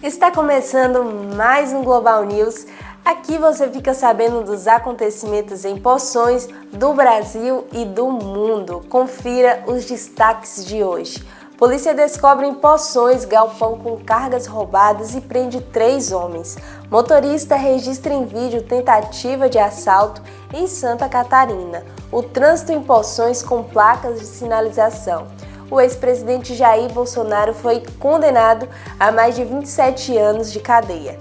Está começando mais um Global News. Aqui você fica sabendo dos acontecimentos em Poções, do Brasil e do mundo. Confira os destaques de hoje. Polícia descobre em Poções galpão com cargas roubadas e prende 3 homens. Motorista registra em vídeo tentativa de assalto em Santa Catarina. O trânsito em Poções com placas de sinalização. O ex-presidente Jair Bolsonaro foi condenado a mais de 27 anos de cadeia.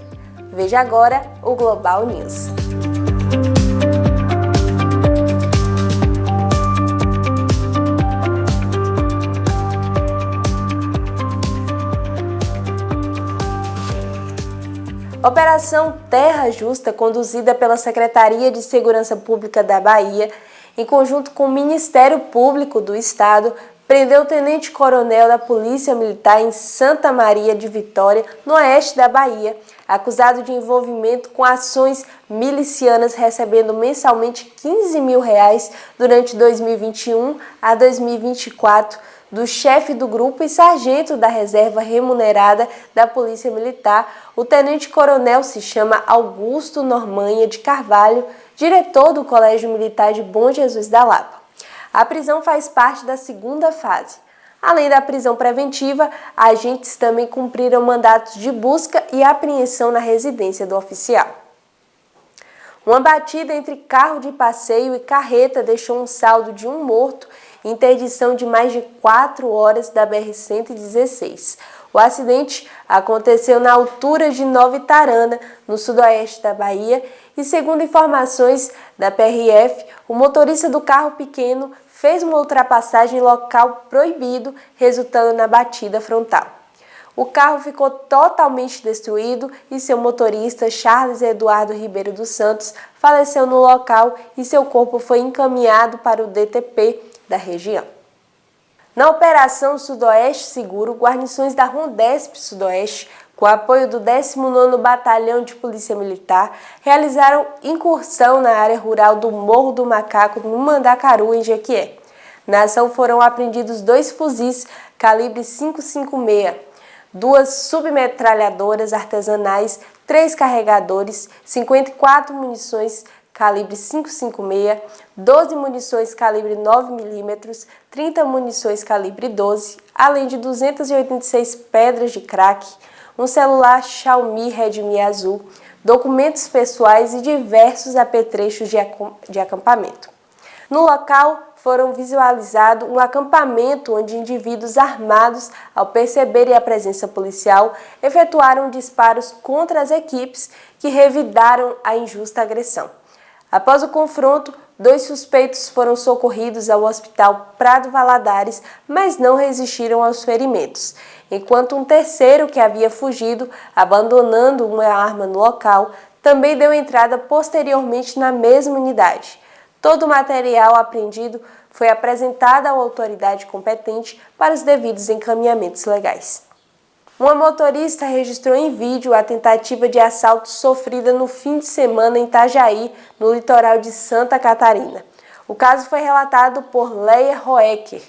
Veja agora o Global News. Operação Terra Justa, conduzida pela Secretaria de Segurança Pública da Bahia, em conjunto com o Ministério Público do Estado, prendeu o tenente-coronel da Polícia Militar em Santa Maria de Vitória, no oeste da Bahia, acusado de envolvimento com ações milicianas, recebendo mensalmente R$15 mil durante 2021 a 2024, do chefe do grupo e sargento da reserva remunerada da Polícia Militar. O tenente-coronel se chama Augusto Normanha de Carvalho, diretor do Colégio Militar de Bom Jesus da Lapa. A prisão faz parte da segunda fase. Além da prisão preventiva, agentes também cumpriram mandatos de busca e apreensão na residência do oficial. Uma batida entre carro de passeio e carreta deixou um saldo de 1 morto e interdição de mais de 4 horas da BR-116. O acidente aconteceu na altura de Nova Itarana, no sudoeste da Bahia, e segundo informações da PRF, o motorista do carro pequeno fez uma ultrapassagem em local proibido, resultando na batida frontal. O carro ficou totalmente destruído e seu motorista, Charles Eduardo Ribeiro dos Santos, faleceu no local e seu corpo foi encaminhado para o DTP da região. Na Operação Sudoeste Seguro, guarnições da Rondesp Sudoeste, com apoio do 19º Batalhão de Polícia Militar, realizaram incursão na área rural do Morro do Macaco, no Mandacaru, em Jequié. Na ação foram apreendidos 2 fuzis calibre 5.56, 2 submetralhadoras artesanais, 3 carregadores, 54 munições calibre 5.56, 12 munições calibre 9mm, 30 munições calibre 12, além de 286 pedras de crack, um celular Xiaomi Redmi azul, documentos pessoais e diversos apetrechos de acampamento. No local foram visualizados um acampamento onde indivíduos armados, ao perceberem a presença policial, efetuaram disparos contra as equipes que revidaram a injusta agressão. Após o confronto, 2 suspeitos foram socorridos ao Hospital Prado Valadares, mas não resistiram aos ferimentos, enquanto um terceiro, que havia fugido, abandonando uma arma no local, também deu entrada posteriormente na mesma unidade. Todo o material apreendido foi apresentado à autoridade competente para os devidos encaminhamentos legais. Uma motorista registrou em vídeo a tentativa de assalto sofrida no fim de semana em Itajaí, no litoral de Santa Catarina. O caso foi relatado por Leia Roecker,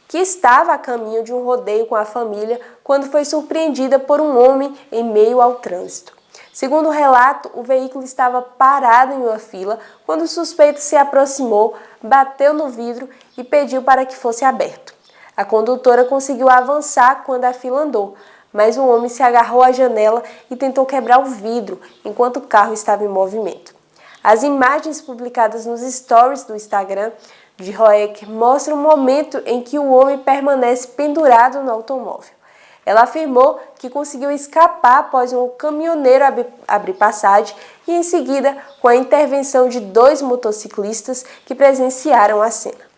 que estava a caminho de um rodeio com a família quando foi surpreendida por um homem em meio ao trânsito. Segundo o relato, o veículo estava parado em uma fila quando o suspeito se aproximou, bateu no vidro e pediu para que fosse aberto. A condutora conseguiu avançar quando a fila andou, mas o homem se agarrou à janela e tentou quebrar o vidro enquanto o carro estava em movimento. As imagens publicadas nos stories do Instagram de Roeck mostram o momento em que o homem permanece pendurado no automóvel. Ela afirmou que conseguiu escapar após um caminhoneiro abrir passagem e, em seguida, com a intervenção de 2 motociclistas que presenciaram a cena.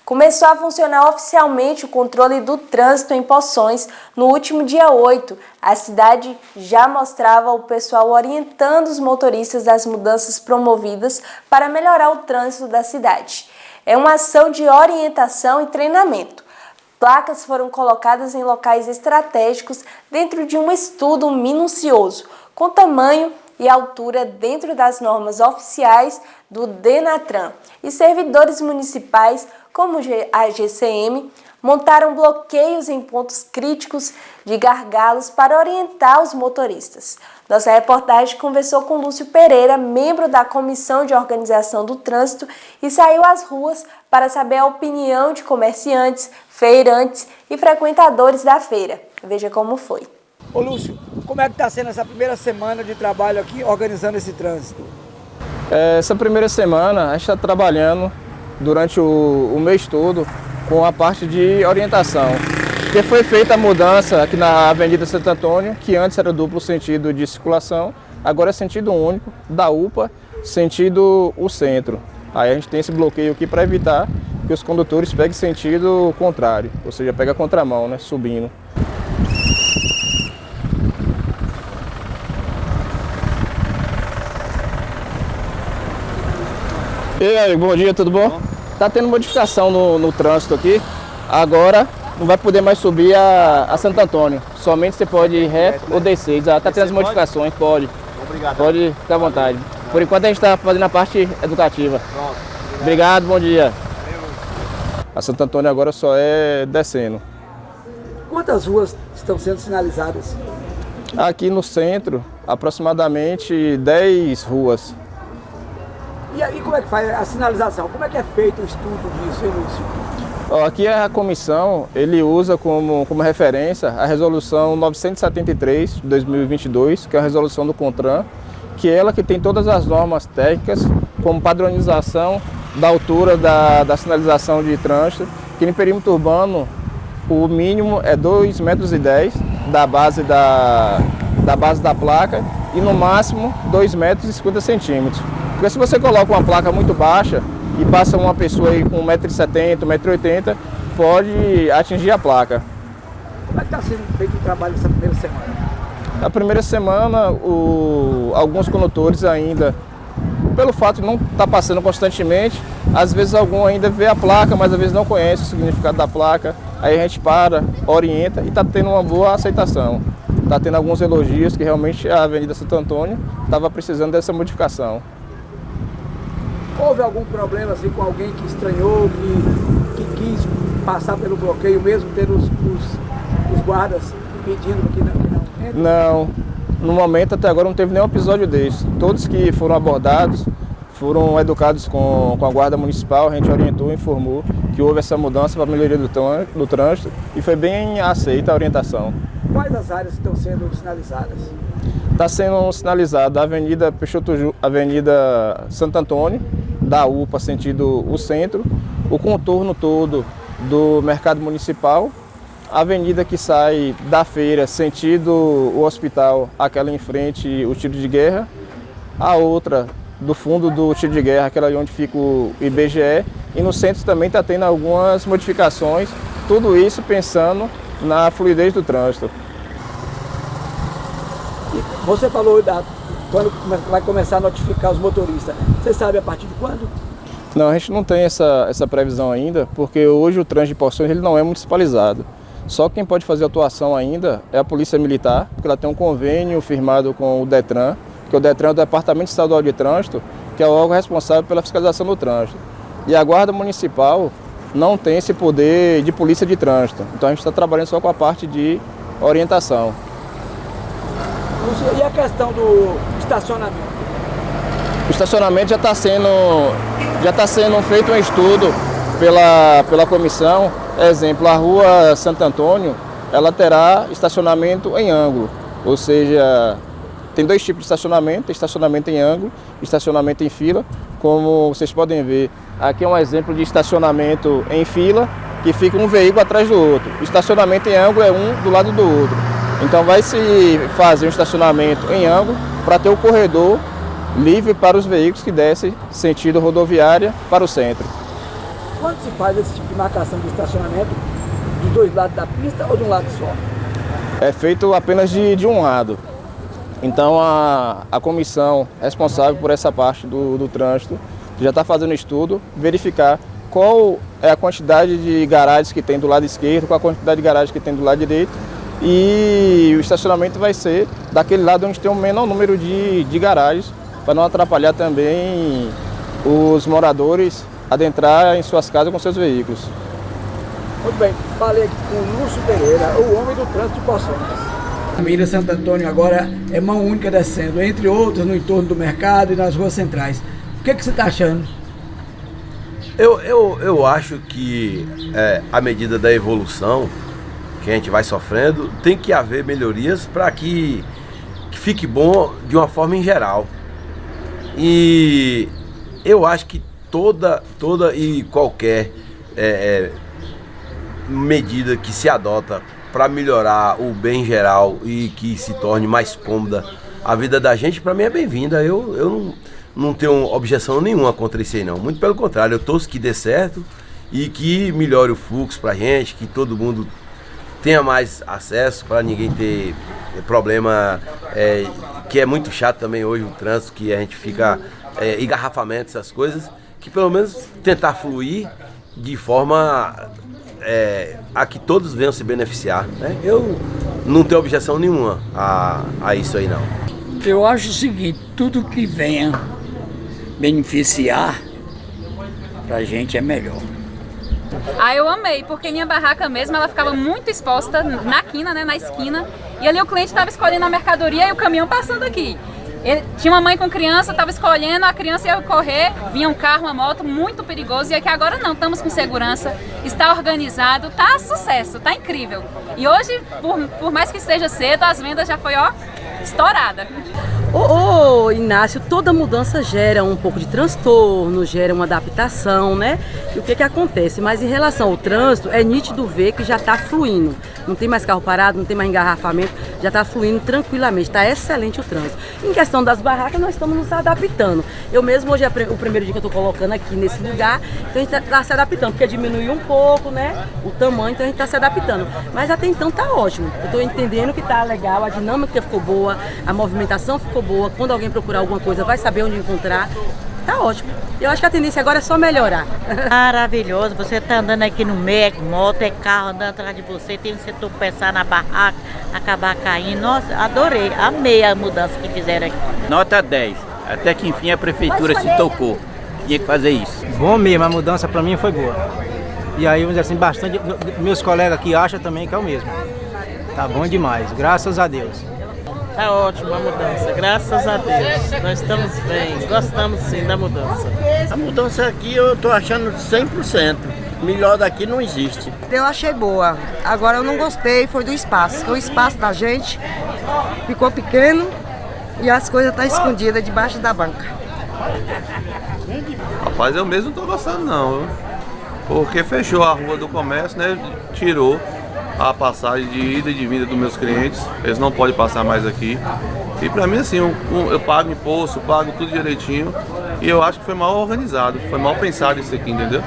Começou a funcionar oficialmente o controle do trânsito em Poções no último dia 8. A cidade já mostrava o pessoal orientando os motoristas das mudanças promovidas para melhorar o trânsito da cidade. É uma ação de orientação e treinamento. Placas foram colocadas em locais estratégicos dentro de um estudo minucioso, com tamanho e altura dentro das normas oficiais do DENATRAN, e servidores municipais como a GCM montaram bloqueios em pontos críticos de gargalos para orientar os motoristas. Nossa reportagem conversou com Lúcio Pereira, membro da Comissão de Organização do Trânsito, e saiu às ruas para saber a opinião de comerciantes, feirantes e frequentadores da feira. Veja como foi. Ô Lúcio, como é que está sendo essa primeira semana de trabalho aqui organizando esse trânsito? Essa primeira semana a gente está trabalhando durante o mês todo com a parte de orientação. Porque foi feita a mudança aqui na Avenida Santo Antônio, que antes era duplo sentido de circulação, agora é sentido único, da UPA, sentido o centro. Aí a gente tem esse bloqueio aqui para evitar que os condutores peguem sentido contrário, ou seja, pega a contramão, né, subindo. E aí, bom dia, tudo bom? Tá tendo modificação no trânsito aqui. Agora não vai poder mais subir a Santo Antônio. Somente você pode ir reto ou descer. Já tá tendo as modificações, pode. Obrigado. Pode ficar à vontade. Por enquanto a gente está fazendo a parte educativa. Pronto. Obrigado, bom dia. A Santo Antônio agora só é descendo. Quantas ruas estão sendo sinalizadas? Aqui no centro, aproximadamente 10 ruas. E aí como é que faz a sinalização? Como é que é feito o estudo disso, hein, Lúcio? Aqui a comissão, ele usa como referência a resolução 973 de 2022, que é a resolução do CONTRAN, que é ela que tem todas as normas técnicas, como padronização da altura da sinalização de trânsito, que no perímetro urbano o mínimo é 2,10 metros da base da placa e no máximo 2,50 metros. Porque se você coloca uma placa muito baixa e passa uma pessoa aí com 1,70 m, 1,80 m, pode atingir a placa. Como é que está sendo feito o trabalho nessa primeira semana? Na primeira semana, alguns condutores ainda, pelo fato de não estar passando constantemente, às vezes algum ainda vê a placa, mas às vezes não conhece o significado da placa. Aí a gente para, orienta e está tendo uma boa aceitação. Está tendo alguns elogios que realmente a Avenida Santo Antônio estava precisando dessa modificação. Houve algum problema assim, com alguém que estranhou, que quis passar pelo bloqueio, mesmo tendo os guardas pedindo que não entre? Não, no momento até agora não teve nenhum episódio desse. Todos que foram abordados foram educados com a Guarda Municipal, a gente orientou, informou que houve essa mudança para a melhoria do trânsito e foi bem aceita a orientação. Quais as áreas estão sendo sinalizadas? Está sendo sinalizada a Avenida Avenida Santo Antônio, da UPA sentido o centro, o contorno todo do Mercado Municipal, a avenida que sai da feira sentido o hospital, aquela em frente o tiro de guerra, a outra do fundo do tiro de guerra, aquela onde fica o IBGE, e no centro também está tendo algumas modificações, tudo isso pensando na fluidez do trânsito. E você falou quando vai começar a notificar os motoristas. Você sabe a partir de quando? Não, a gente não tem essa previsão ainda, porque hoje o trânsito de Porções ele não é municipalizado. Só quem pode fazer atuação ainda é a Polícia Militar, porque ela tem um convênio firmado com o DETRAN, que o DETRAN é o Departamento Estadual de Trânsito, que é o órgão responsável pela fiscalização do trânsito. E a Guarda Municipal não tem esse poder de polícia de trânsito. Então a gente está trabalhando só com a parte de orientação. E a questão do estacionamento? O estacionamento já está sendo feito um estudo pela comissão. Exemplo, a rua Santo Antônio, ela terá estacionamento em ângulo, ou seja, tem dois tipos de estacionamento, tem estacionamento em ângulo, estacionamento em fila. Como vocês podem ver, aqui é um exemplo de estacionamento em fila, que fica um veículo atrás do outro. O estacionamento em ângulo é um do lado do outro. Então vai se fazer um estacionamento em ângulo para ter o corredor livre para os veículos que descem sentido rodoviária para o centro. Quando se faz esse tipo de marcação de estacionamento, dos dois lados da pista ou de um lado só? É feito apenas de um lado. Então a comissão responsável por essa parte do trânsito já está fazendo estudo, verificar qual é a quantidade de garagens que tem do lado esquerdo, qual a quantidade de garagens que tem do lado direito, e o estacionamento vai ser daquele lado onde tem o menor número de garagens, para não atrapalhar também os moradores adentrar em suas casas com seus veículos. Muito bem, falei aqui com o Lúcio Pereira, o homem do trânsito de Poções. A Avenida Santo Antônio agora é mão única descendo, entre outras no entorno do mercado e nas ruas centrais. O que você está achando? Eu acho que à medida da evolução que a gente vai sofrendo, tem que haver melhorias para que fique bom de uma forma em geral. E eu acho que toda e qualquer medida que se adota para melhorar o bem geral e que se torne mais cômoda a vida da gente, para mim é bem-vinda. Eu não tenho objeção nenhuma contra isso aí não. Muito pelo contrário, eu torço que dê certo e que melhore o fluxo pra gente, que todo mundo tenha mais acesso, para ninguém ter problema, que é muito chato também hoje o trânsito, que a gente fica engarrafamento, essas coisas, que pelo menos tentar fluir de forma a que todos venham se beneficiar, né? Eu não tenho objeção nenhuma a isso aí não. Eu acho o seguinte, tudo que venha beneficiar pra gente é melhor. Eu amei, porque minha barraca mesmo, ela ficava muito exposta na quina, né, na esquina, e ali o cliente estava escolhendo a mercadoria e o caminhão passando aqui. Tinha uma mãe com criança, estava escolhendo, a criança ia correr, vinha um carro, uma moto, muito perigoso, e aqui agora não, estamos com segurança, está organizado, está sucesso, está incrível. E hoje, por mais que esteja cedo, as vendas já foi, estourada. Ô Inácio, toda mudança gera um pouco de transtorno, gera uma adaptação, né? E o que acontece? Mas em relação ao trânsito, é nítido ver que já está fluindo. Não tem mais carro parado, não tem mais engarrafamento, já está fluindo tranquilamente, está excelente o trânsito. Em questão das barracas, nós estamos nos adaptando. Eu mesmo, hoje é o primeiro dia que eu estou colocando aqui nesse lugar, então a gente está se adaptando, porque diminuiu um pouco, né? O tamanho, então a gente está se adaptando. Mas até então está ótimo. Eu estou entendendo que está legal, a dinâmica ficou boa, a movimentação ficou boa. Quando alguém procurar alguma coisa, vai saber onde encontrar. Tá ótimo. Eu acho que a tendência agora é só melhorar. Maravilhoso. Você tá andando aqui no meio, moto, carro andando atrás de você, tem que você tropeçar na barraca, acabar caindo. Nossa, adorei, amei a mudança que fizeram aqui. Nota 10. Até que enfim a prefeitura se tocou. Tinha que fazer isso. Bom mesmo, a mudança pra mim foi boa. E aí, vamos dizer assim, bastante, meus colegas aqui acham também que é o mesmo. Tá bom demais, graças a Deus. Tá ótima a mudança, graças a Deus. Nós estamos bem, gostamos sim da mudança. A mudança aqui eu tô achando 100%. Melhor daqui não existe. Eu achei boa. Agora eu não gostei, foi do espaço. Porque o espaço da gente ficou pequeno e as coisas estão escondidas debaixo da banca. Rapaz, eu mesmo não tô gostando não, porque fechou a rua do comércio, né? Tirou a passagem de ida e de vinda dos meus clientes, eles não podem passar mais aqui. E pra mim assim, eu pago imposto, pago tudo direitinho, e eu acho que foi mal organizado, foi mal pensado isso aqui, entendeu?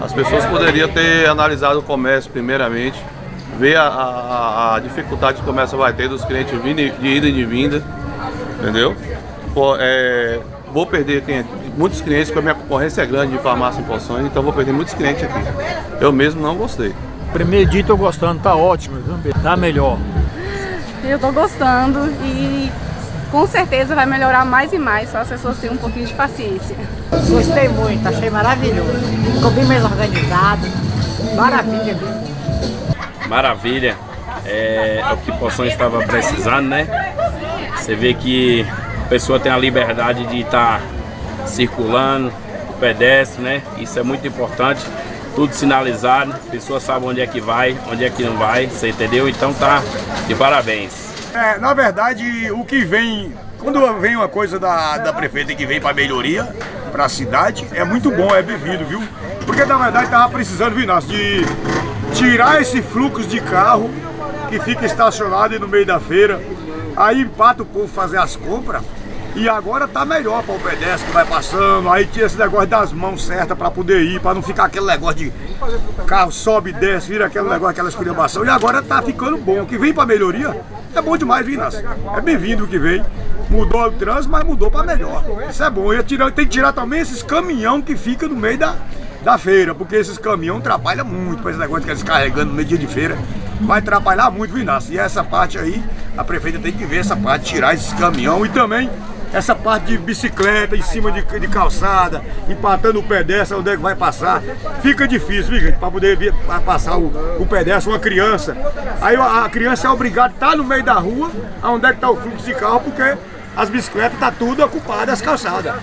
As pessoas poderiam ter analisado o comércio primeiramente, ver a dificuldade que o comércio vai ter dos clientes de ida e de vinda, entendeu? Vou perder muitos clientes, porque a minha concorrência é grande de farmácia em Poções, então vou perder muitos clientes aqui. Eu mesmo não gostei. Primeiro dia tô gostando, tá ótimo, tá melhor. Eu tô gostando e com certeza vai melhorar mais e mais, só as pessoas terem um pouquinho de paciência. Gostei muito, achei maravilhoso. Ficou bem mais organizado, maravilha mesmo. Maravilha, é o que Poções estava precisando, né? Você vê que a pessoa tem a liberdade de estar circulando, o pedestre, né? Isso é muito importante. Tudo sinalizado, a pessoa sabe onde é que vai, onde é que não vai, você entendeu? Então tá de parabéns. Na verdade, o que vem, quando vem uma coisa da prefeita que vem para melhoria, para a cidade, é muito bom, é bem-vindo, viu? Porque na verdade tava precisando, Inácio, de tirar esse fluxo de carro que fica estacionado no meio da feira, aí empata o povo fazer as compras. E agora tá melhor para o pedestre que vai passando, aí tira esse negócio das mãos certas para poder ir, para não ficar aquele negócio de carro sobe e desce, vira aquele negócio, aquela esculhambação. E agora tá ficando bom. O que vem para melhoria é bom demais, viu, Inácio? É bem-vindo o que vem. Mudou o trânsito, mas mudou para melhor. Isso é bom. Tem que tirar também esses caminhão que fica no meio da feira, porque esses caminhão atrapalham muito para esse negócio que eles carregando no meio dia de feira. Vai atrapalhar muito, viu, Inácio? E essa parte aí, a prefeita tem que ver essa parte, tirar esses caminhão e também essa parte de bicicleta em cima de calçada, empatando o pedestre onde é que vai passar. Fica difícil, viu, gente, para poder passar o pedestre, uma criança. Aí a criança é obrigada a estar no meio da rua, onde é que está o fluxo de carro, porque as bicicletas estão tudo ocupadas, as calçadas.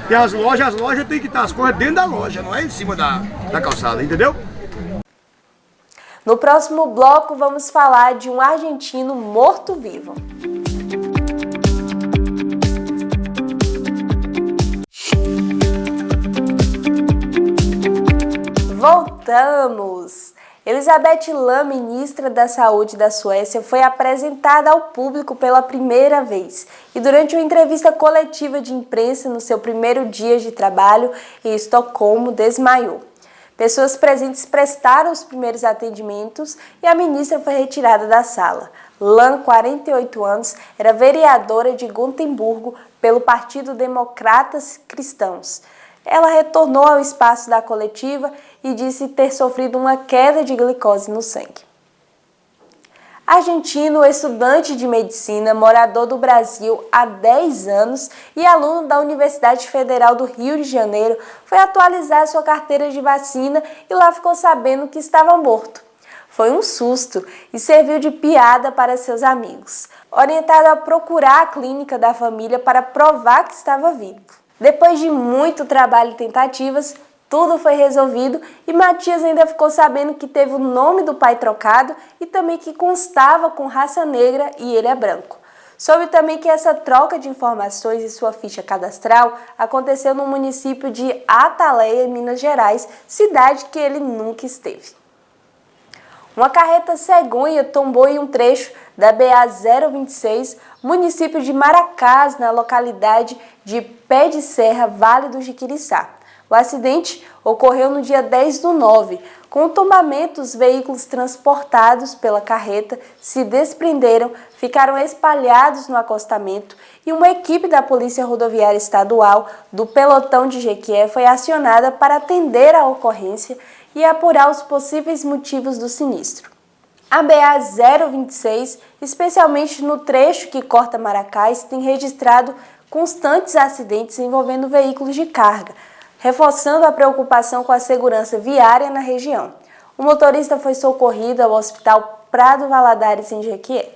E as lojas tem que estar as coisas dentro da loja, não é em cima da calçada, entendeu? No próximo bloco, vamos falar de um argentino morto-vivo. Voltamos! Elizabeth Lam, ministra da Saúde da Suécia, foi apresentada ao público pela primeira vez e durante uma entrevista coletiva de imprensa no seu primeiro dia de trabalho em Estocolmo, desmaiou. Pessoas presentes prestaram os primeiros atendimentos e a ministra foi retirada da sala. Lam, 48 anos, era vereadora de Gotemburgo pelo Partido Democratas Cristãos. Ela retornou ao espaço da coletiva e disse ter sofrido uma queda de glicose no sangue. Argentino, estudante de medicina, morador do Brasil há 10 anos e aluno da Universidade Federal do Rio de Janeiro, foi atualizar sua carteira de vacina e lá ficou sabendo que estava morto. Foi um susto e serviu de piada para seus amigos, orientado a procurar a clínica da família para provar que estava vivo. Depois de muito trabalho e tentativas, tudo foi resolvido e Matias ainda ficou sabendo que teve o nome do pai trocado e também que constava com raça negra e ele é branco. Soube também que essa troca de informações e sua ficha cadastral aconteceu no município de Ataleia, Minas Gerais, cidade que ele nunca esteve. Uma carreta cegonha tombou em um trecho da BA-026, município de Maracás, na localidade de Pé de Serra, Vale do Jiquiriçá. O acidente ocorreu no dia 10/9. Com o tombamento, os veículos transportados pela carreta se desprenderam, ficaram espalhados no acostamento e uma equipe da Polícia Rodoviária Estadual do Pelotão de Jequié foi acionada para atender a ocorrência e apurar os possíveis motivos do sinistro. A BA-026, especialmente no trecho que corta Maracás, tem registrado constantes acidentes envolvendo veículos de carga, reforçando a preocupação com a segurança viária na região. O motorista foi socorrido ao Hospital Prado Valadares, em Jequié.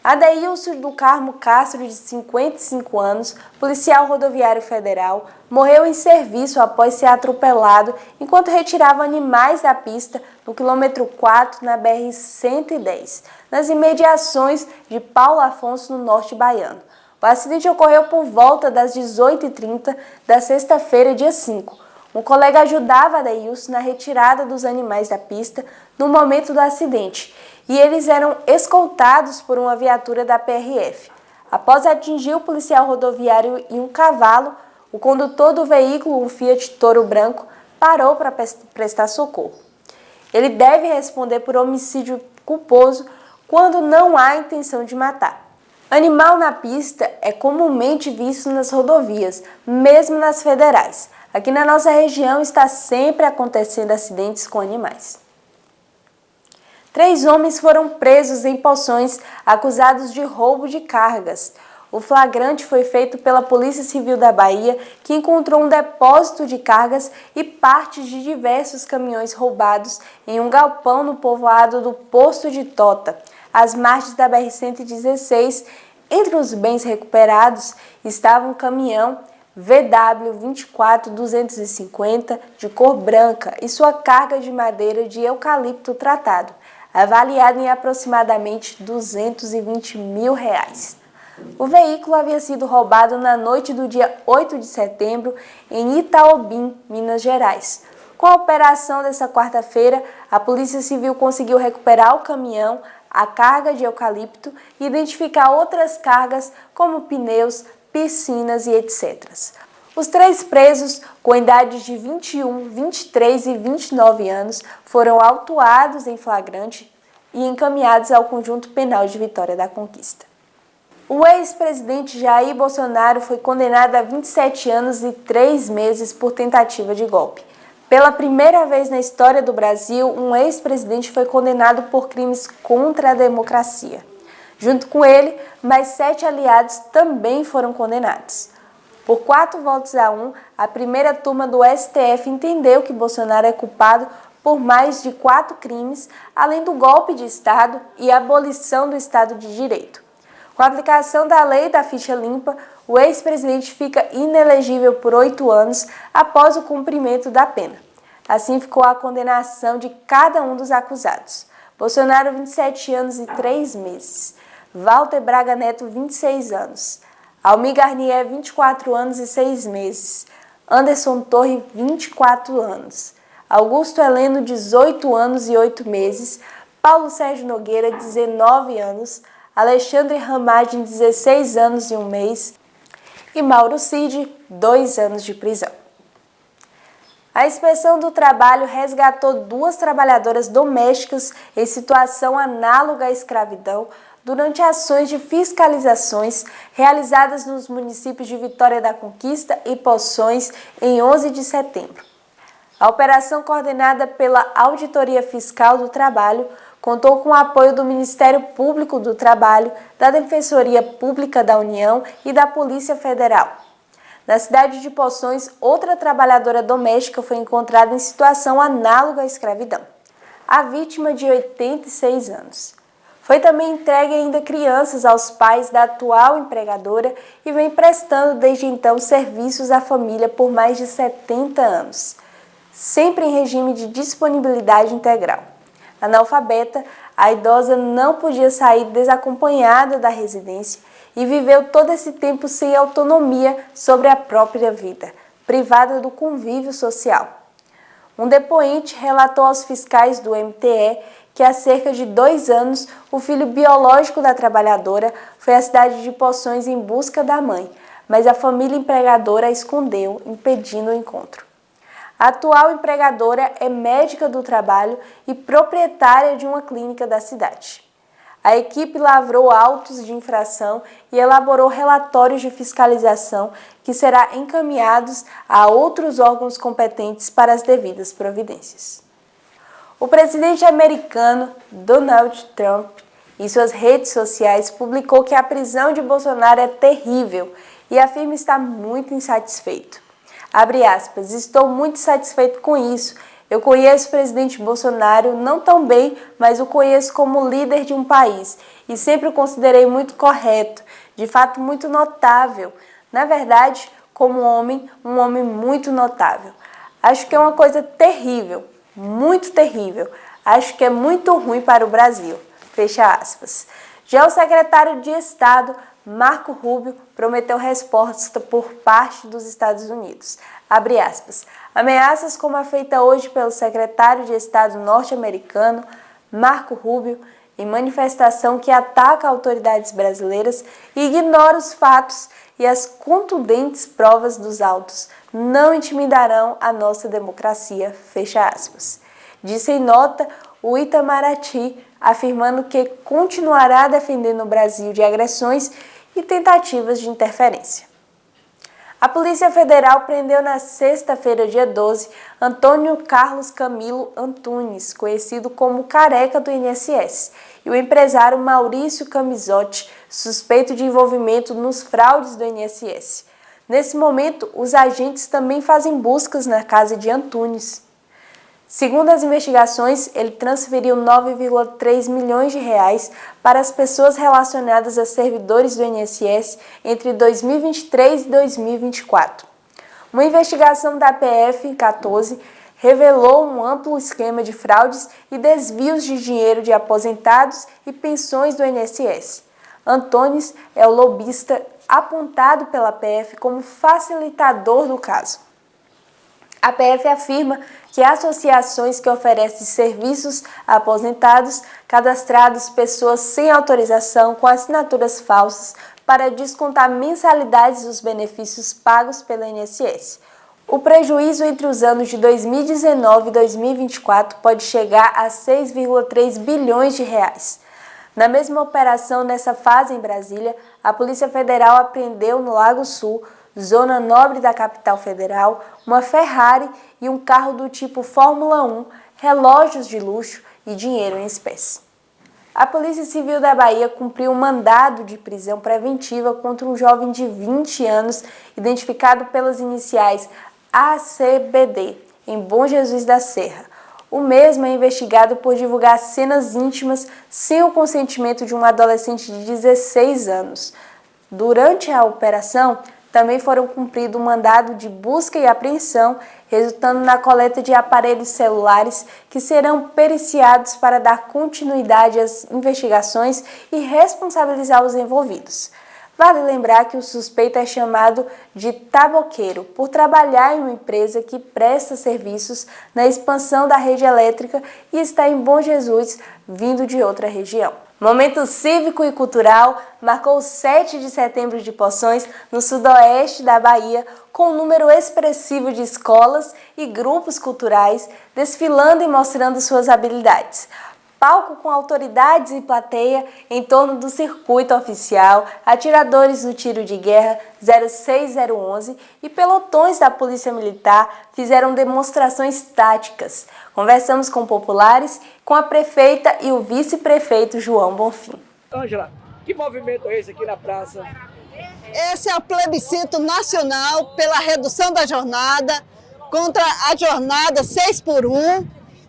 Adeilson do Carmo Castro, de 55 anos, policial rodoviário federal, morreu em serviço após ser atropelado enquanto retirava animais da pista no quilômetro 4 na BR-110, nas imediações de Paulo Afonso, no norte baiano. O acidente ocorreu por volta das 18h30 da sexta-feira, dia 5. Um colega ajudava Adeilson na retirada dos animais da pista no momento do acidente e eles eram escoltados por uma viatura da PRF. Após atingir o policial rodoviário e um cavalo, o condutor do veículo, um Fiat Toro branco, parou para prestar socorro. Ele deve responder por homicídio culposo quando não há intenção de matar. Animal na pista é comumente visto nas rodovias, mesmo nas federais. Aqui na nossa região está sempre acontecendo acidentes com animais. 3 homens foram presos em Poções, acusados de roubo de cargas. O flagrante foi feito pela Polícia Civil da Bahia, que encontrou um depósito de cargas e partes de diversos caminhões roubados em um galpão no povoado do Posto de Tota, às margens da BR-116. Entre os bens recuperados estava um caminhão VW 24250 de cor branca e sua carga de madeira de eucalipto tratado, avaliada em aproximadamente R$220 mil. O veículo havia sido roubado na noite do dia 8 de setembro em Itaobim, Minas Gerais. Com a operação dessa quarta-feira, a Polícia Civil conseguiu recuperar o caminhão, a carga de eucalipto e identificar outras cargas como pneus, piscinas e etc. Os 3 presos, com idades de 21, 23 e 29 anos, foram autuados em flagrante e encaminhados ao Conjunto Penal de Vitória da Conquista. O ex-presidente Jair Bolsonaro foi condenado a 27 anos e 3 meses por tentativa de golpe. Pela primeira vez na história do Brasil, um ex-presidente foi condenado por crimes contra a democracia. Junto com ele, mas 7 aliados também foram condenados. Por 4 votos a 1, a primeira turma do STF entendeu que Bolsonaro é culpado por mais de 4 crimes, além do golpe de Estado e a abolição do Estado de Direito. Com a aplicação da lei da ficha limpa, o ex-presidente fica inelegível por 8 anos após o cumprimento da pena. Assim ficou a condenação de cada um dos acusados. Bolsonaro, 27 anos e 3 meses. Walter Braga Neto, 26 anos. Almir Garnier, 24 anos e 6 meses. Anderson Torre, 24 anos. Augusto Heleno, 18 anos e 8 meses. Paulo Sérgio Nogueira, 19 anos. Alexandre Ramagem, 16 anos e 1 mês. E Mauro Cid, 2 anos de prisão. A Inspeção do Trabalho resgatou 2 trabalhadoras domésticas em situação análoga à escravidão durante ações de fiscalizações realizadas nos municípios de Vitória da Conquista e Poções em 11 de setembro. A operação, coordenada pela Auditoria Fiscal do Trabalho, contou com o apoio do Ministério Público do Trabalho, da Defensoria Pública da União e da Polícia Federal. Na cidade de Poções, outra trabalhadora doméstica foi encontrada em situação análoga à escravidão. A vítima, de 86 anos. Foi também entregue ainda crianças aos pais da atual empregadora e vem prestando desde então serviços à família por mais de 70 anos, sempre em regime de disponibilidade integral. Analfabeta, a idosa não podia sair desacompanhada da residência e viveu todo esse tempo sem autonomia sobre a própria vida, privada do convívio social. Um depoente relatou aos fiscais do MTE que há cerca de 2 anos o filho biológico da trabalhadora foi à cidade de Poções em busca da mãe, mas a família empregadora a escondeu, impedindo o encontro. A atual empregadora é médica do trabalho e proprietária de uma clínica da cidade. A equipe lavrou autos de infração e elaborou relatórios de fiscalização que serão encaminhados a outros órgãos competentes para as devidas providências. O presidente americano Donald Trump, em suas redes sociais, publicou que a prisão de Bolsonaro é terrível e afirma estar muito insatisfeito. Abre aspas, estou muito satisfeito com isso. Eu conheço o presidente Bolsonaro não tão bem, mas o conheço como líder de um país e sempre o considerei muito correto, de fato muito notável. Na verdade, como homem, um homem muito notável. Acho que é uma coisa terrível, muito terrível. Acho que é muito ruim para o Brasil. Fecha aspas. Já o secretário de Estado, Marco Rubio, prometeu resposta por parte dos Estados Unidos. Abre aspas. Ameaças como a feita hoje pelo secretário de Estado norte-americano, Marco Rubio, em manifestação que ataca autoridades brasileiras e ignora os fatos e as contundentes provas dos autos, não intimidarão a nossa democracia, fecha aspas. Disse em nota o Itamaraty, afirmando que continuará defendendo o Brasil de agressões e tentativas de interferência. A Polícia Federal prendeu na sexta-feira, dia 12, Antônio Carlos Camilo Antunes, conhecido como Careca do INSS, e o empresário Maurício Camisotti, suspeito de envolvimento nos fraudes do INSS. Nesse momento, os agentes também fazem buscas na casa de Antunes. Segundo as investigações, ele transferiu 9,3 milhões de reais para as pessoas relacionadas a servidores do INSS entre 2023 e 2024. Uma investigação da PF-14 revelou um amplo esquema de fraudes e desvios de dinheiro de aposentados e pensões do INSS. Antunes é o lobista apontado pela PF como facilitador do caso. A PF afirma que associações que oferecem serviços a aposentados, cadastrados pessoas sem autorização com assinaturas falsas para descontar mensalidades dos benefícios pagos pela INSS. O prejuízo entre os anos de 2019 e 2024 pode chegar a 6,3 bilhões de reais. Na mesma operação, nessa fase em Brasília, a Polícia Federal apreendeu no Lago Sul, zona nobre da capital federal, uma Ferrari e um carro do tipo Fórmula 1, relógios de luxo e dinheiro em espécie. A Polícia Civil da Bahia cumpriu um mandado de prisão preventiva contra um jovem de 20 anos, identificado pelas iniciais ACBD, em Bom Jesus da Serra. O mesmo é investigado por divulgar cenas íntimas sem o consentimento de um adolescente de 16 anos. Durante a operação, também foram cumpridos um mandado de busca e apreensão, resultando na coleta de aparelhos celulares que serão periciados para dar continuidade às investigações e responsabilizar os envolvidos. Vale lembrar que o suspeito é chamado de taboqueiro por trabalhar em uma empresa que presta serviços na expansão da rede elétrica e está em Bom Jesus, vindo de outra região. Momento cívico e cultural marcou o 7 de setembro de Poções, no sudoeste da Bahia, com um número expressivo de escolas e grupos culturais desfilando e mostrando suas habilidades. Palco com autoridades e plateia em torno do circuito oficial, atiradores do tiro de guerra 06011 e pelotões da Polícia Militar fizeram demonstrações táticas. Conversamos com populares, com a prefeita e o vice-prefeito João Bonfim. Ângela, que movimento é esse aqui na praça? Esse é o plebiscito nacional pela redução da jornada, contra a jornada 6x1,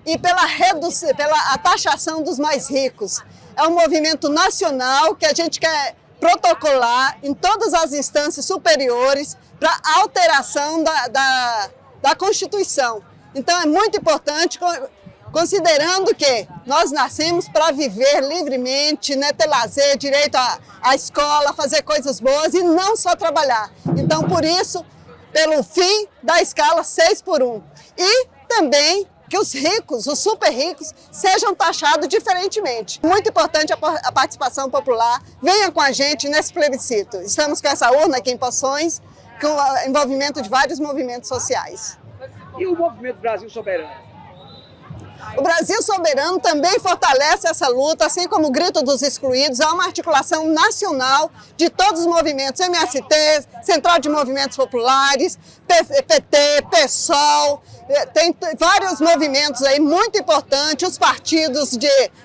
e pela taxação dos mais ricos. É um movimento nacional que a gente quer protocolar em todas as instâncias superiores para alteração da Constituição. Então é muito importante, considerando que nós nascemos para viver livremente, né, ter lazer, direito à escola, fazer coisas boas e não só trabalhar. Então, por isso, pelo fim da escala 6x1. E também que os ricos, os super ricos, sejam taxados diferentemente. Muito importante a participação popular. Venha com a gente nesse plebiscito. Estamos com essa urna aqui em Poções, com o envolvimento de vários movimentos sociais. E o movimento Brasil Soberano? O Brasil Soberano também fortalece essa luta, assim como o Grito dos Excluídos. Há uma articulação nacional de todos os movimentos, MST, Central de Movimentos Populares, PT, PSOL, tem vários movimentos aí muito importantes, os partidos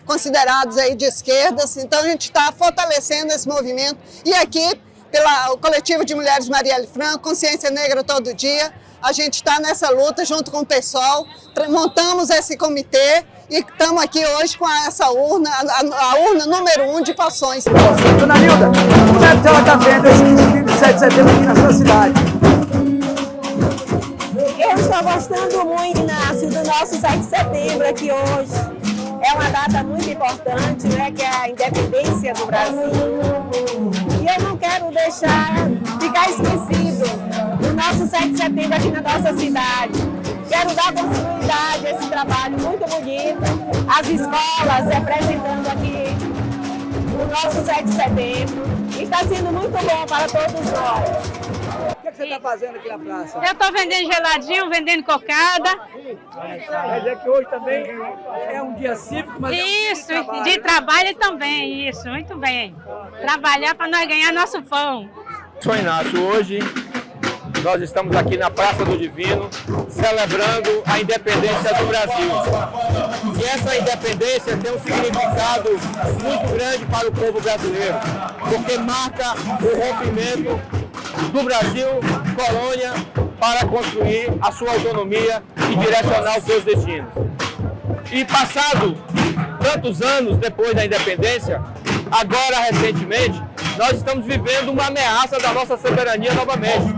considerados aí de esquerdas. Então a gente está fortalecendo esse movimento. E aqui, pelo Coletivo de Mulheres Marielle Franco, Consciência Negra Todo Dia, a gente está nessa luta junto com o PSOL, montamos esse comitê e estamos aqui hoje com essa urna, a urna número 1 de Poções. Dona Nilda, como é que a senhora está vendo esse desfile de 7 de setembro aqui na sua cidade? Eu estou gostando muito, Inácio, do nosso 7 de setembro aqui hoje. É uma data muito importante, né, que é a independência do Brasil. E eu não quero deixar ficar esquecido o nosso 7 de setembro aqui na nossa cidade. Quero dar continuidade a esse trabalho muito bonito, as escolas representando aqui o nosso 7 de setembro. E está sendo muito bom para todos nós. O que você está fazendo aqui na praça? Eu estou vendendo geladinho, vendendo cocada. Quer dizer que hoje também é um dia cívico, mas isso, é um dia de trabalho também, isso, muito bem. Trabalhar para nós ganhar nosso pão. Sou Inácio, hoje nós estamos aqui na Praça do Divino, celebrando a independência do Brasil. E essa independência tem um significado muito grande para o povo brasileiro, porque marca o rompimento do Brasil, colônia, para construir a sua autonomia e direcionar os seus destinos. E passado tantos anos depois da independência, agora recentemente, nós estamos vivendo uma ameaça da nossa soberania novamente.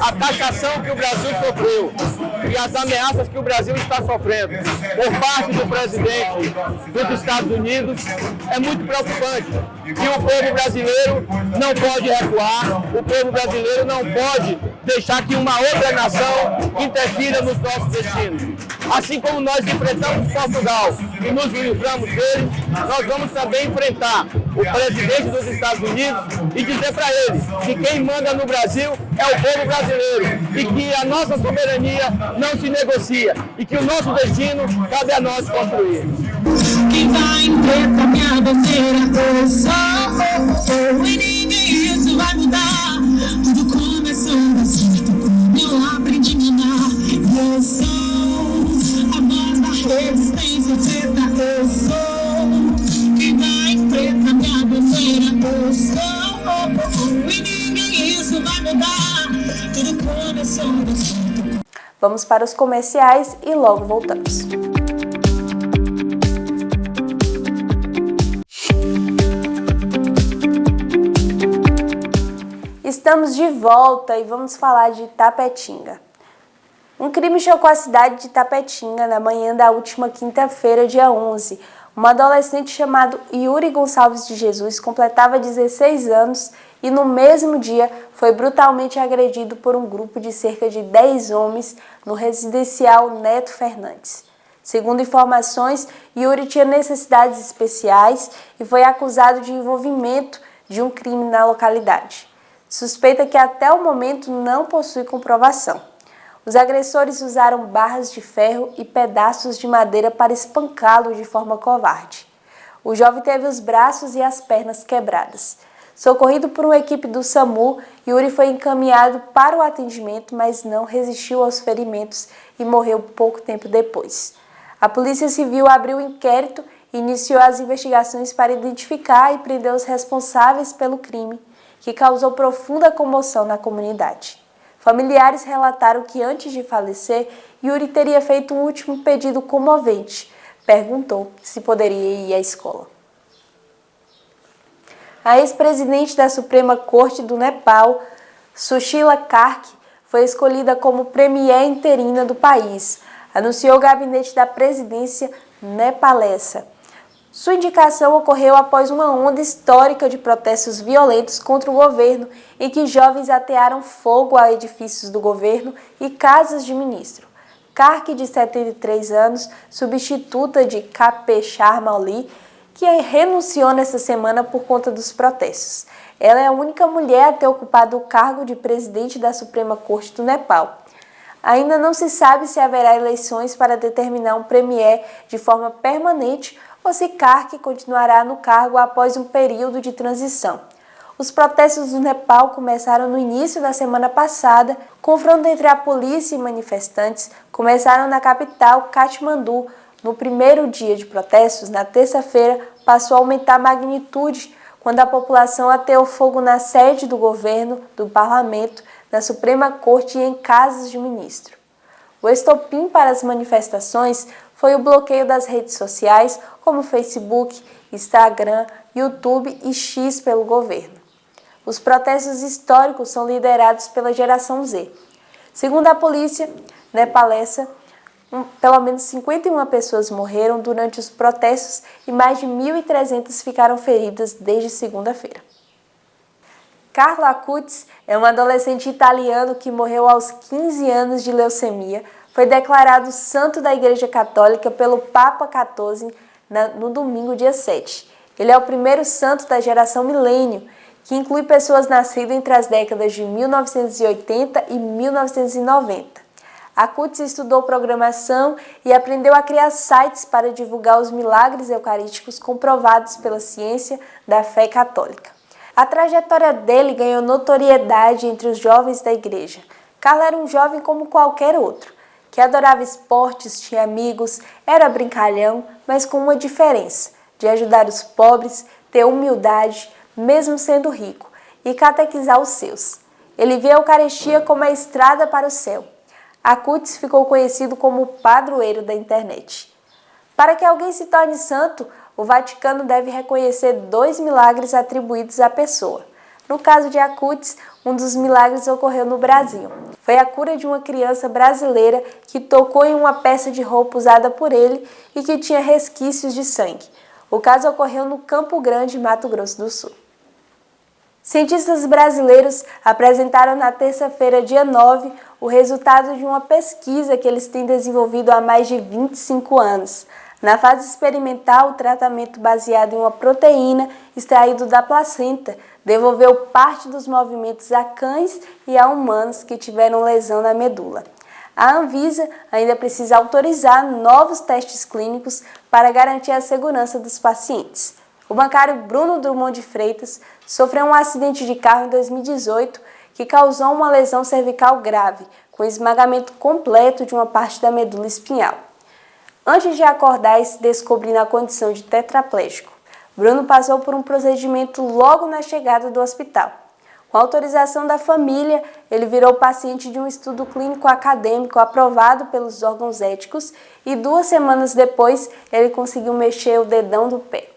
A taxação que o Brasil sofreu e as ameaças que o Brasil está sofrendo por parte do presidente dos Estados Unidos é muito preocupante. E o povo brasileiro não pode recuar, o povo brasileiro não pode deixar que uma outra nação interfira nos nossos destinos. Assim como nós enfrentamos Portugal e nos livramos dele, nós vamos também enfrentar o presidente dos Estados Unidos e dizer para ele que quem manda no Brasil é o povo brasileiro e que a nossa soberania não se negocia e que o nosso destino cabe a nós construir. Quem vai enfrentar minha bandeira, e ninguém isso vai mudar. Tudo começou assim, eu aprendi a me amar. Eu sou a voz da resistência, eu sou. Vamos para os comerciais e logo voltamos. Estamos de volta e vamos falar de Itapetinga. Um crime chocou a cidade de Itapetinga na manhã da última quinta-feira, dia 11. Um adolescente chamado Yuri Gonçalves de Jesus completava 16 anos e no mesmo dia foi brutalmente agredido por um grupo de cerca de 10 homens no residencial Neto Fernandes. Segundo informações, Yuri tinha necessidades especiais e foi acusado de envolvimento de um crime na localidade. Suspeita que até o momento não possui comprovação. Os agressores usaram barras de ferro e pedaços de madeira para espancá-lo de forma covarde. O jovem teve os braços e as pernas quebradas. Socorrido por uma equipe do SAMU, Yuri foi encaminhado para o atendimento, mas não resistiu aos ferimentos e morreu pouco tempo depois. A Polícia Civil abriu o inquérito e iniciou as investigações para identificar e prender os responsáveis pelo crime, que causou profunda comoção na comunidade. Familiares relataram que antes de falecer, Yuri teria feito um último pedido comovente. Perguntou se poderia ir à escola. A ex-presidente da Suprema Corte do Nepal, Sushila Karki, foi escolhida como premier interina do país, anunciou o gabinete da presidência nepalesa. Sua indicação ocorreu após uma onda histórica de protestos violentos contra o governo, em que jovens atearam fogo a edifícios do governo e casas de ministro. Karki, de 73 anos, substituta de KP Sharma Oli, que renunciou nesta semana por conta dos protestos. Ela é a única mulher a ter ocupado o cargo de presidente da Suprema Corte do Nepal. Ainda não se sabe se haverá eleições para determinar um premier de forma permanente ou se Karki continuará no cargo após um período de transição. Os protestos do Nepal começaram no início da semana passada. Confronto entre a polícia e manifestantes começaram na capital, Katmandu. No primeiro dia de protestos, na terça-feira, passou a aumentar a magnitude quando a população ateou fogo na sede do governo, do parlamento, na Suprema Corte e em casas de ministro. O estopim para as manifestações foi o bloqueio das redes sociais, como Facebook, Instagram, YouTube e X pelo governo. Os protestos históricos são liderados pela geração Z. Segundo a polícia nepalesa, pelo menos 51 pessoas morreram durante os protestos e mais de 1.300 ficaram feridas desde segunda-feira. Carlo Acutis é um adolescente italiano que morreu aos 15 anos de leucemia. Foi declarado santo da Igreja Católica pelo Papa XIV no domingo, dia 7. Ele é o primeiro santo da geração milênio, que inclui pessoas nascidas entre as décadas de 1980 e 1990. Acutis estudou programação e aprendeu a criar sites para divulgar os milagres eucarísticos comprovados pela ciência da fé católica. A trajetória dele ganhou notoriedade entre os jovens da igreja. Carlo era um jovem como qualquer outro, que adorava esportes, tinha amigos, era brincalhão, mas com uma diferença, de ajudar os pobres, ter humildade, mesmo sendo rico, e catequizar os seus. Ele via a Eucaristia como a estrada para o céu. Acutis ficou conhecido como o padroeiro da internet. Para que alguém se torne santo, o Vaticano deve reconhecer 2 milagres atribuídos à pessoa. No caso de Acutis, um dos milagres ocorreu no Brasil. Foi a cura de uma criança brasileira que tocou em uma peça de roupa usada por ele e que tinha resquícios de sangue. O caso ocorreu no Campo Grande, Mato Grosso do Sul. Cientistas brasileiros apresentaram na terça-feira, dia 9, o resultado de uma pesquisa que eles têm desenvolvido há mais de 25 anos. Na fase experimental, o tratamento baseado em uma proteína extraída da placenta devolveu parte dos movimentos a cães e a humanos que tiveram lesão na medula. A Anvisa ainda precisa autorizar novos testes clínicos para garantir a segurança dos pacientes. O bancário Bruno Drummond de Freitas sofreu um acidente de carro em 2018 que causou uma lesão cervical grave, com esmagamento completo de uma parte da medula espinhal. Antes de acordar e se descobrir na condição de tetraplégico, Bruno passou por um procedimento logo na chegada do hospital. Com autorização da família, ele virou paciente de um estudo clínico acadêmico aprovado pelos órgãos éticos e 2 semanas depois ele conseguiu mexer o dedão do pé.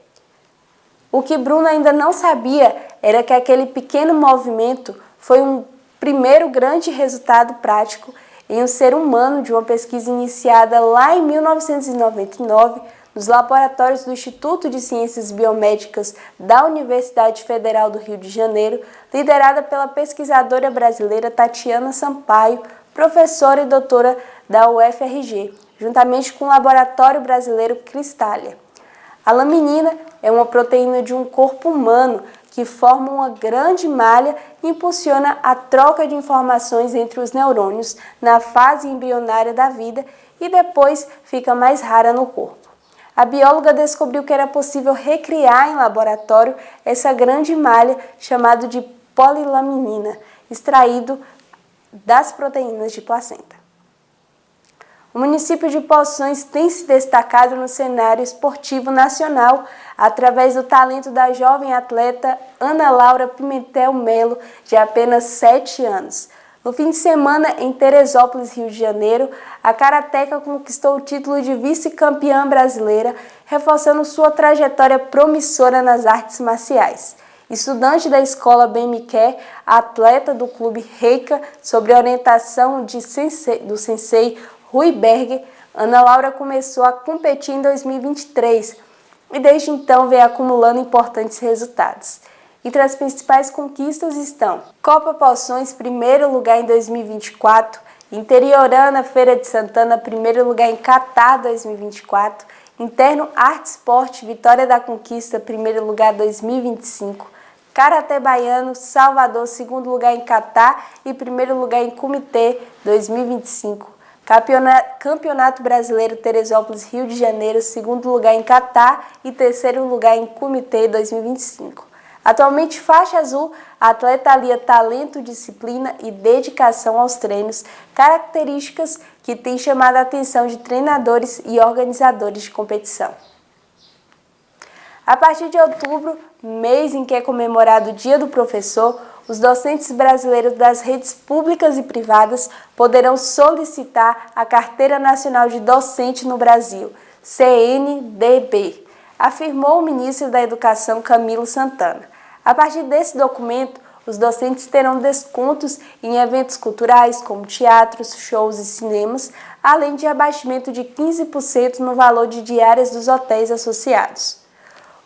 O que Bruno ainda não sabia era que aquele pequeno movimento foi um primeiro grande resultado prático em um ser humano de uma pesquisa iniciada lá em 1999 nos laboratórios do Instituto de Ciências Biomédicas da Universidade Federal do Rio de Janeiro, liderada pela pesquisadora brasileira Tatiana Sampaio, professora e doutora da UFRG, juntamente com o laboratório brasileiro Cristália. A laminina é uma proteína de um corpo humano que forma uma grande malha e impulsiona a troca de informações entre os neurônios na fase embrionária da vida e depois fica mais rara no corpo. A bióloga descobriu que era possível recriar em laboratório essa grande malha chamada de polilaminina, extraído das proteínas de placenta. O município de Poções tem se destacado no cenário esportivo nacional através do talento da jovem atleta Ana Laura Pimentel Melo, de apenas 7 anos. No fim de semana, em Teresópolis, Rio de Janeiro, a karateca conquistou o título de vice-campeã brasileira, reforçando sua trajetória promissora nas artes marciais. Estudante da escola BMQ, atleta do clube Reika, sob a orientação do sensei Rui Berger, Ana Laura começou a competir em 2023 e desde então vem acumulando importantes resultados. Entre as principais conquistas estão Copa Poções, primeiro lugar em 2024, Interiorana Feira de Santana, primeiro lugar em Catar 2024, Interno Arte Esporte, Vitória da Conquista, primeiro lugar 2025, Karatê Baiano, Salvador, segundo lugar em Catar e primeiro lugar em Comitê 2025. Campeonato Brasileiro Teresópolis, Rio de Janeiro, segundo lugar em Catar e terceiro lugar em Comitê 2025. Atualmente faixa azul, a atleta alia talento, disciplina e dedicação aos treinos, características que têm chamado a atenção de treinadores e organizadores de competição. A partir de outubro, mês em que é comemorado o Dia do Professor, os docentes brasileiros das redes públicas e privadas poderão solicitar a Carteira Nacional de Docente no Brasil, CNDB, afirmou o ministro da Educação Camilo Santana. A partir desse documento, os docentes terão descontos em eventos culturais como teatros, shows e cinemas, além de abatimento de 15% no valor de diárias dos hotéis associados.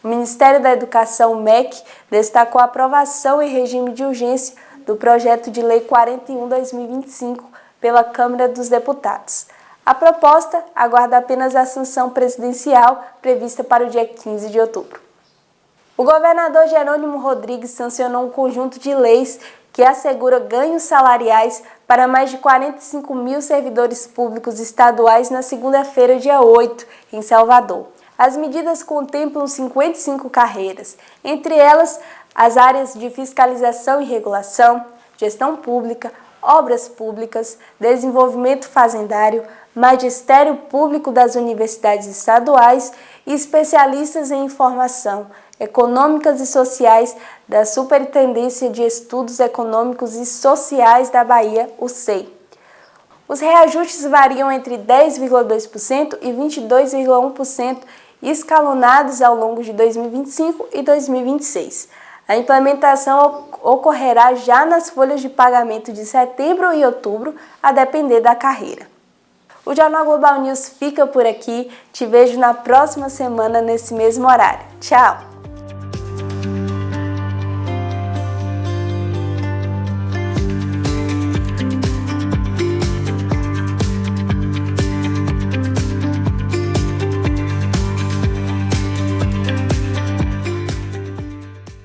O Ministério da Educação, MEC, destacou a aprovação em regime de urgência do projeto de Lei 41/2025 pela Câmara dos Deputados. A proposta aguarda apenas a sanção presidencial prevista para o dia 15 de outubro. O governador Jerônimo Rodrigues sancionou um conjunto de leis que assegura ganhos salariais para mais de 45 mil servidores públicos estaduais na segunda-feira, dia 8, em Salvador. As medidas contemplam 55 carreiras, entre elas as áreas de fiscalização e regulação, gestão pública, obras públicas, desenvolvimento fazendário, magistério público das universidades estaduais e especialistas em informação econômicas e sociais da Superintendência de Estudos Econômicos e Sociais da Bahia, o SEI. Os reajustes variam entre 10,2% e 22,1%, escalonados ao longo de 2025 e 2026. A implementação ocorrerá já nas folhas de pagamento de setembro e outubro, a depender da carreira. O Jornal Global News fica por aqui. Te vejo na próxima semana nesse mesmo horário. Tchau!